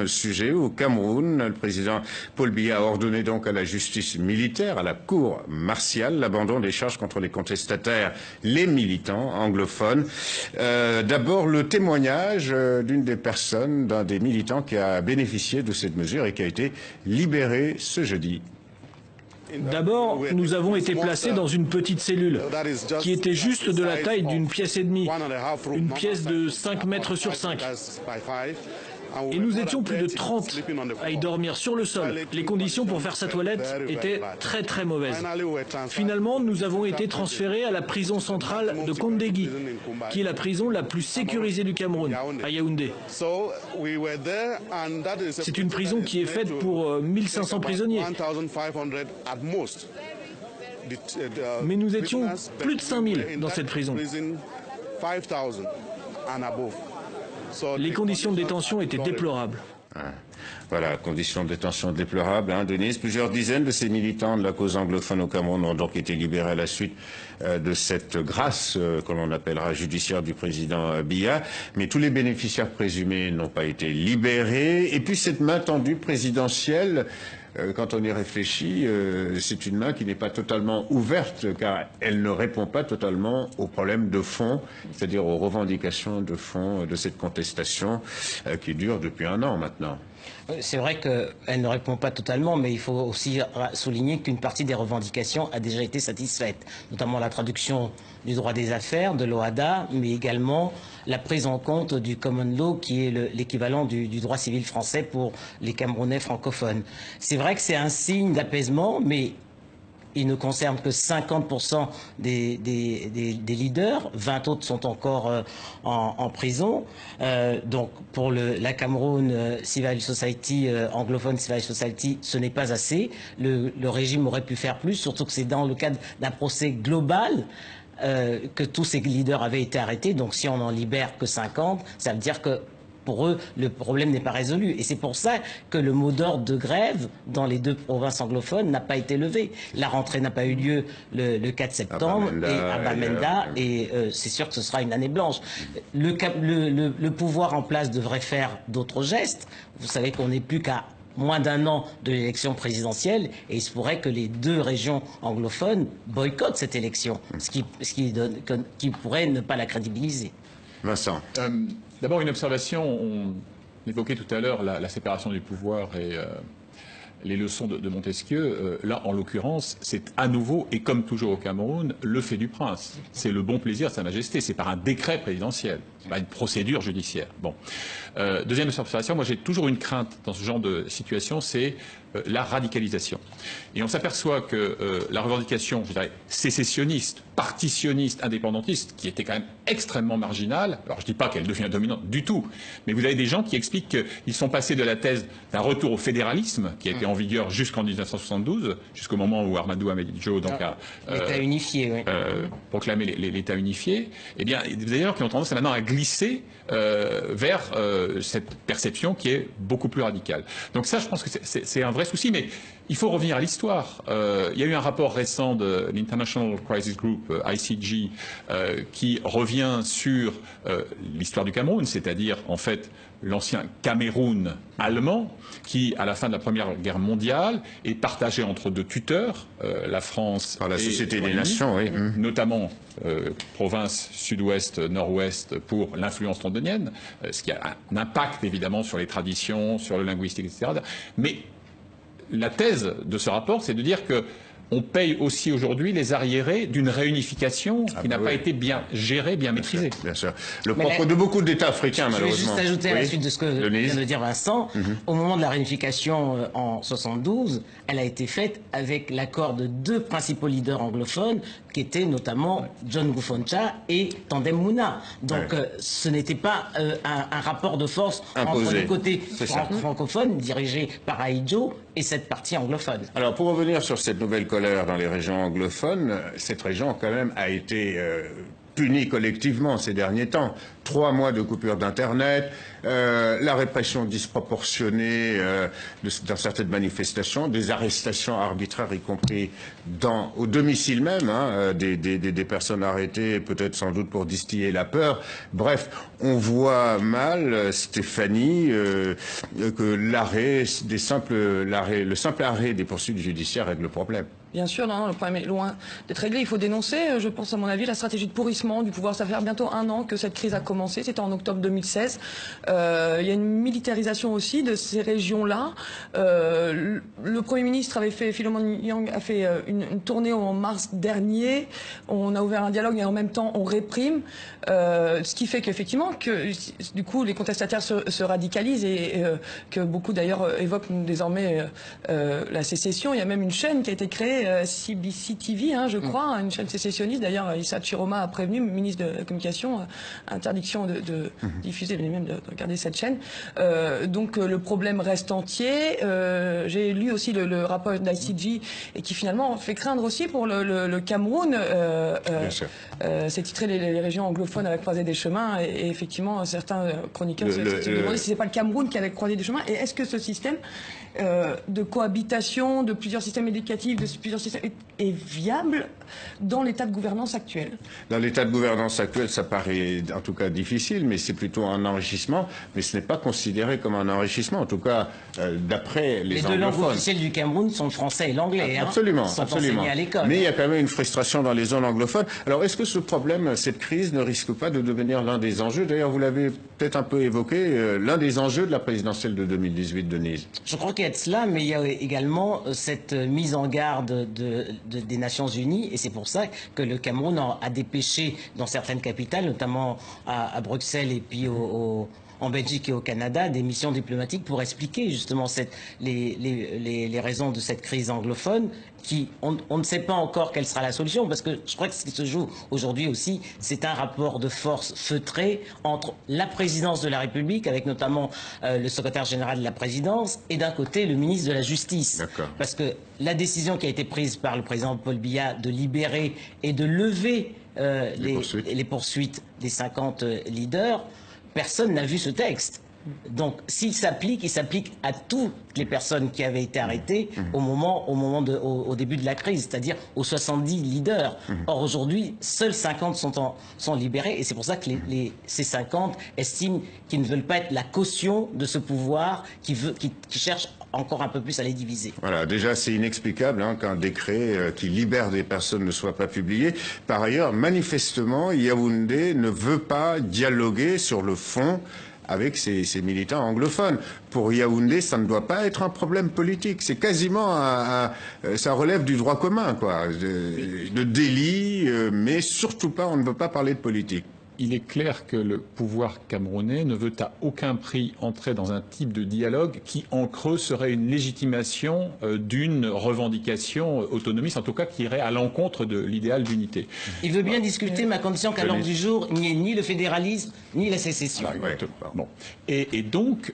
sujet. Au Cameroun, le président Paul Biya a ordonné donc à la justice militaire, à la cour martiale, l'abandon des charges contre les contestataires, les militants anglophones. D'abord, le témoignage d'une des personnes, d'un des militants qui a bénéficié de cette mesure et qui a été libéré ce jeudi. D'abord, nous avons été placés dans une petite cellule qui était juste de la taille d'une pièce et demie, une pièce de 5 mètres sur 5. Et nous étions plus de 30 à y dormir sur le sol. Les conditions pour faire sa toilette étaient très très mauvaises. Finalement, nous avons été transférés à la prison centrale de Kondegui, qui est la prison la plus sécurisée du Cameroun, à Yaoundé. C'est une prison qui est faite pour 1500 prisonniers. Mais nous étions plus de 5000 dans cette prison. Les conditions de détention étaient déplorables. Voilà, conditions de détention déplorables, hein, Denise. Plusieurs dizaines de ces militants de la cause anglophone au Cameroun ont donc été libérés à la suite de cette grâce que l'on appellera judiciaire du président Biya. Mais tous les bénéficiaires présumés n'ont pas été libérés. Et puis cette main tendue présidentielle, quand on y réfléchit, c'est une main qui n'est pas totalement ouverte, car elle ne répond pas totalement aux problèmes de fond, c'est-à-dire aux revendications de fond de cette contestation qui dure depuis 1 an maintenant. C'est vrai qu'elle ne répond pas totalement, mais il faut aussi souligner qu'une partie des revendications a déjà été satisfaite, notamment la traduction du droit des affaires, de l'OHADA, mais également la prise en compte du common law, qui est l'équivalent du droit civil français pour les Camerounais francophones. C'est vrai que c'est un signe d'apaisement, mais il ne concerne que 50% des leaders, 20 autres sont encore en prison. Donc pour la Cameroun Civil Society, anglophone Civil Society, ce n'est pas assez. Le régime aurait pu faire plus, surtout que c'est dans le cadre d'un procès global que tous ces leaders avaient été arrêtés. Donc si on n'en libère que 50, ça veut dire que pour eux, le problème n'est pas résolu. Et c'est pour ça que le mot d'ordre de grève dans les 2 provinces anglophones n'a pas été levé. La rentrée n'a pas eu lieu le 4 septembre à Bamenda, et c'est sûr que ce sera une année blanche. Le pouvoir en place devrait faire d'autres gestes. Vous savez qu'on n'est plus qu'à moins d'1 an de l'élection présidentielle, et il se pourrait que les 2 régions anglophones boycottent cette élection, ce qui pourrait ne pas la crédibiliser. Vincent. D'abord, une observation. On évoquait tout à l'heure la séparation du pouvoir et les leçons de Montesquieu. Là, en l'occurrence, c'est à nouveau, et comme toujours au Cameroun, le fait du prince. C'est le bon plaisir de Sa Majesté. C'est par un décret présidentiel, pas une procédure judiciaire. Bon. Deuxième observation, moi j'ai toujours une crainte dans ce genre de situation, c'est la radicalisation. Et on s'aperçoit que la revendication, je dirais, sécessionniste, partitionniste, indépendantiste, qui était quand même extrêmement marginale, alors je ne dis pas qu'elle devient dominante du tout, mais vous avez des gens qui expliquent qu'ils sont passés de la thèse d'un retour au fédéralisme, qui a été en vigueur jusqu'en 1972, jusqu'au moment où Ahmadou Ahmadjo donc a l'État unifié, oui. Proclamé l'État unifié. Eh bien, il y a des gens qui ont tendance maintenant à glisser vers cette perception qui est beaucoup plus radicale. Donc ça, je pense que c'est un vrai souci, mais il faut revenir à l'histoire. Il y a eu un rapport récent de l'International Crisis Group, ICG, qui revient sur l'histoire du Cameroun, c'est-à-dire en fait l'ancien Cameroun allemand, qui, à la fin de la Première Guerre mondiale, est partagé entre 2 tuteurs, la France par la et Société des Nations, oui. Notamment province sud-ouest, nord-ouest pour l'influence londonienne, ce qui a un impact évidemment sur les traditions, sur le linguistique, etc. Mais la thèse de ce rapport, c'est de dire que on paye aussi aujourd'hui les arriérés d'une réunification qui n'a pas été bien gérée, bien maîtrisée. Bien sûr. Le propre de beaucoup d'États africains, malheureusement. Je vais juste ajouter à la suite de ce que vient de dire Vincent. Au moment de la réunification en 72, elle a été faite avec l'accord de 2 principaux leaders anglophones, qui étaient notamment John Gufoncha et Tandem Mouna. Donc ce n'était pas un rapport de force entre le côté francophone, dirigé par Ahidjo, et cette partie anglophone. Alors, pour revenir sur cette nouvelle colère dans les régions anglophones, cette région, quand même, a été punie collectivement ces derniers temps. 3 mois de coupure d'Internet, la répression disproportionnée dans certaines manifestations, des arrestations arbitraires, y compris au domicile même, hein, des personnes arrêtées, peut-être sans doute pour distiller la peur. Bref, on voit mal, Stéphanie, que le simple arrêt des poursuites judiciaires règle le problème. Bien sûr, non, le problème est loin d'être réglé. Il faut dénoncer, je pense à mon avis, la stratégie de pourrissement du pouvoir. Ça fait bientôt 1 an que cette crise a commencé. C'était en octobre 2016. Il y a une militarisation aussi de ces régions-là. Le Premier ministre avait fait, Philomon Yang a fait une tournée en mars dernier. On a ouvert un dialogue et en même temps on réprime. Ce qui fait qu'effectivement, du coup, les contestataires se radicalisent et que beaucoup d'ailleurs évoquent désormais la sécession. Il y a même une chaîne qui a été créée, CBC TV, je crois, une chaîne sécessionniste. D'ailleurs, Issa Chiroma a prévenu, ministre de la Communication, interdiction de diffuser, mais même de regarder cette chaîne. Donc le problème reste entier. J'ai lu aussi le rapport d'ICG et qui finalement fait craindre aussi pour le Cameroun. C'est titré les régions anglophones à la croisée des chemins et effectivement certains chroniqueurs se demandaient si c'est pas le Cameroun qui a la croisée des chemins. Et est-ce que ce système de cohabitation de plusieurs systèmes éducatifs, de plusieurs systèmes est viable dans l'état de gouvernance actuel? Dans l'état de gouvernance actuel, ça paraît en tout cas difficile, mais c'est plutôt un enrichissement. Mais ce n'est pas considéré comme un enrichissement, en tout cas d'après les anglophones. Les deux langues officielles du Cameroun sont le français et l'anglais. Absolument, sont absolument. enseignés à l'école. Mais il y a quand même une frustration dans les zones anglophones. Alors est-ce que ce problème, cette crise, ne risque pas de devenir l'un des enjeux? D'ailleurs, vous l'avez peut-être un peu évoqué, l'un des enjeux de la présidentielle de 2018, Denise. Je crois qu'il y a de cela, mais il y a également cette mise en garde des Nations Unies, et c'est pour ça que le Cameroun a dépêché dans certaines capitales, notamment à Bruxelles et puis en Belgique et au Canada, des missions diplomatiques pour expliquer justement les raisons de cette crise anglophone. On ne sait pas encore quelle sera la solution, parce que je crois que ce qui se joue aujourd'hui aussi, c'est un rapport de force feutré entre la présidence de la République, avec notamment le secrétaire général de la présidence, et d'un côté le ministre de la Justice. Parce que la décision qui a été prise par le président Paul Biya de libérer et de lever les poursuites des 50 leaders, personne n'a vu ce texte. Donc, s'il s'applique, il s'applique à toutes les personnes qui avaient été arrêtées au début de la crise, c'est-à-dire aux 70 leaders. Or, aujourd'hui, seuls 50 sont libérés, et c'est pour ça que ces 50 estiment qu'ils ne veulent pas être la caution de ce pouvoir qui cherche encore un peu plus à les diviser. Voilà, déjà c'est inexplicable qu'un décret qui libère des personnes ne soit pas publié. Par ailleurs, manifestement, Yaoundé ne veut pas dialoguer sur le fond avec ces militants anglophones. Pour Yaoundé, ça ne doit pas être un problème politique. C'est quasiment ça relève du droit commun, quoi, de délit, mais surtout pas, on ne veut pas parler de politique. Il est clair que le pouvoir camerounais ne veut à aucun prix entrer dans un type de dialogue qui, en creux, serait une légitimation d'une revendication autonomiste, en tout cas qui irait à l'encontre de l'idéal d'unité. Il veut bien discuter, mais à condition qu'à l'ordre du jour, il n'y ait ni le fédéralisme, ni la sécession. Bon. Et donc,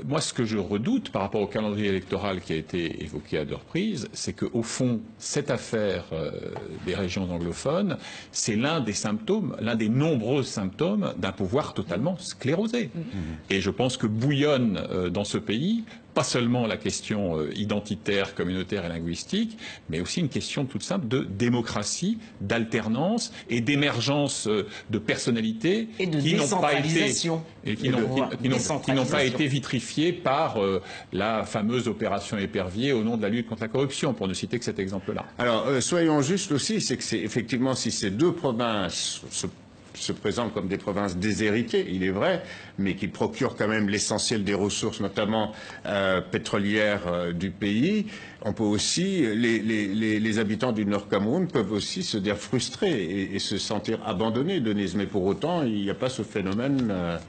moi, ce que je redoute par rapport au calendrier électoral qui a été évoqué à deux reprises, c'est qu'au fond, cette affaire des régions anglophones, c'est l'un des symptômes, l'un des nombreux symptômes d'un pouvoir totalement sclérosé. Et je pense que bouillonne dans ce pays pas seulement la question identitaire, communautaire et linguistique, mais aussi une question toute simple de démocratie, d'alternance et d'émergence de personnalités et de qui n'ont pas été vitrifiées par la fameuse opération Épervier au nom de la lutte contre la corruption, pour ne citer que cet exemple-là. Alors, soyons justes aussi, c'est que c'est effectivement si ces deux provinces se présentent comme des provinces déshéritées, il est vrai, mais qui procurent quand même l'essentiel des ressources, notamment pétrolières du pays. On peut aussi, les habitants du Nord Cameroun peuvent aussi se dire frustrés et se sentir abandonnés, Denise. Mais pour autant, il n'y a pas ce phénomène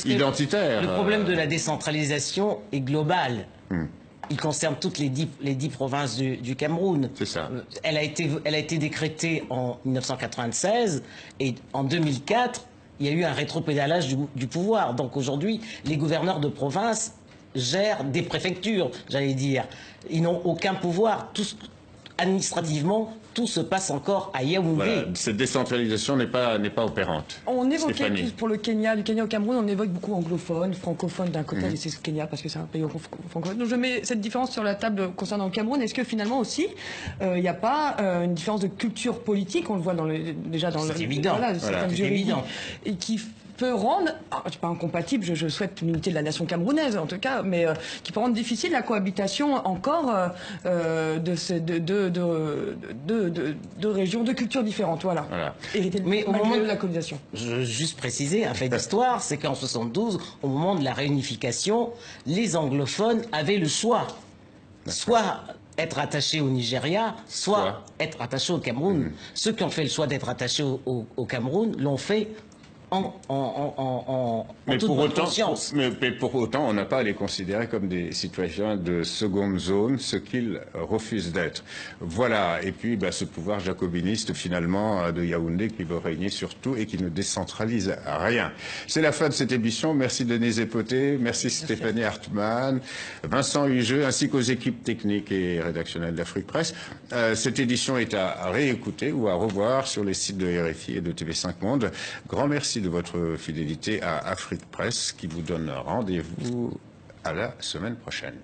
identitaire. Le problème de la décentralisation est global. Il concerne toutes les 10 provinces du Cameroun. C'est ça. Elle a été décrétée en 1996 et en 2004, il y a eu un rétropédalage du pouvoir. Donc aujourd'hui, les gouverneurs de province gèrent des préfectures, j'allais dire. Ils n'ont aucun pouvoir. Administrativement, tout se passe encore à Yaoundé. Voilà, cette décentralisation n'est pas opérante. On évoquait pour le Kenya, du Kenya au Cameroun, on évoque beaucoup anglophones, francophones d'un côté, et c'est le Kenya parce que c'est un pays francophone. Donc je mets cette différence sur la table concernant le Cameroun. Est-ce que finalement aussi, il n'y a pas une différence de culture politique, on le voit déjà dans c'est évident. Voilà, c'est évident. Et qui peut rendre, c'est pas incompatible, je souhaite l'unité de la nation camerounaise en tout cas, mais qui peut rendre difficile la cohabitation encore de régions, de cultures différentes, voilà. Mais au moment de la colonisation. Je veux juste préciser un fait d'histoire, c'est qu'en 72, au moment de la réunification, les anglophones avaient le choix, soit être attachés au Nigeria, soit être attachés au Cameroun. Ceux qui ont fait le choix d'être attachés au Cameroun l'ont fait en toute bonne conscience. Mais pour autant, on n'a pas à les considérer comme des citoyens de seconde zone, ce qu'ils refusent d'être. Voilà. Et puis, ce pouvoir jacobiniste, finalement, de Yaoundé, qui veut régner sur tout et qui ne décentralise rien. C'est la fin de cette émission. Merci Denise Epoté, merci Stéphanie Hartmann, Vincent Hugeux, ainsi qu'aux équipes techniques et rédactionnelles d'Afrique Presse. Cette édition est à réécouter ou à revoir sur les sites de RFI et de TV5 Monde. Grand merci de votre fidélité à Afrique Presse qui vous donne rendez-vous à la semaine prochaine.